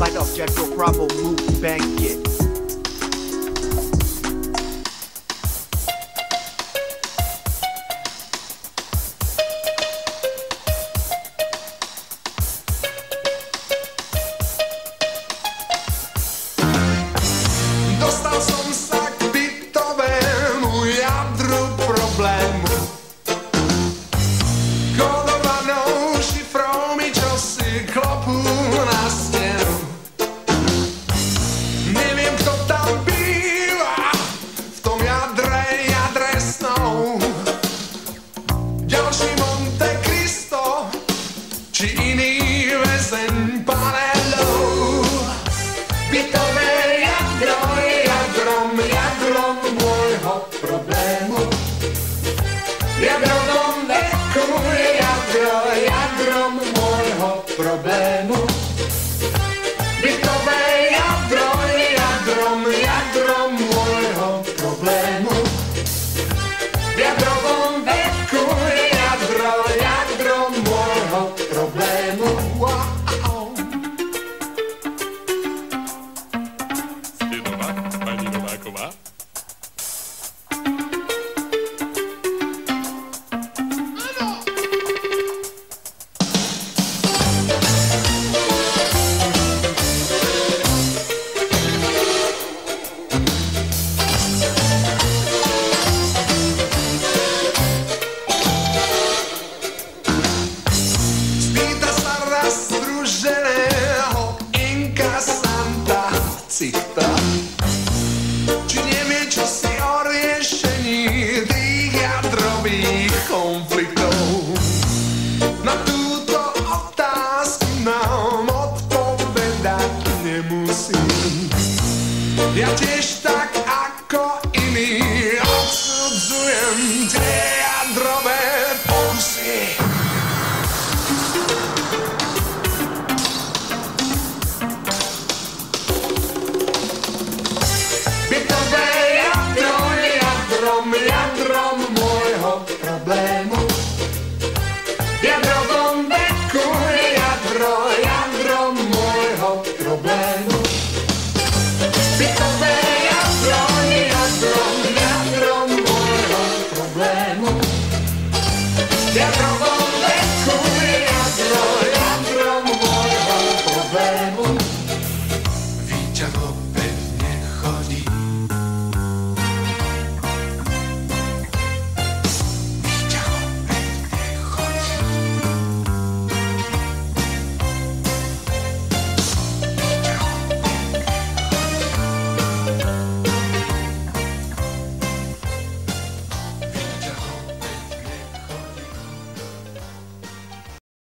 like objecto bravo moot banquet. Dostal som sa k bytovému jadru problému. Kódovanou šifrou mi čosi klopú na stenu. Neviem, kto tam býva v tom jadre snou. Ďalší Monte Cristo či iný väzeň panelov. Bytové jadro je jadrom môjho problému. V jadrovom veku je jadrom môjho problému. Bytové jadro je jadrom môjho problému. V jadrovom veku je jadrom môjho problému. Wow. Ste doma, pani Nováková? Spýta sa raz združeného inkasanta Cita, či nevie čosi o riešení tých jadrových konfliktov. Na túto otázku nám odpovedať nemusím. Ja tiež tak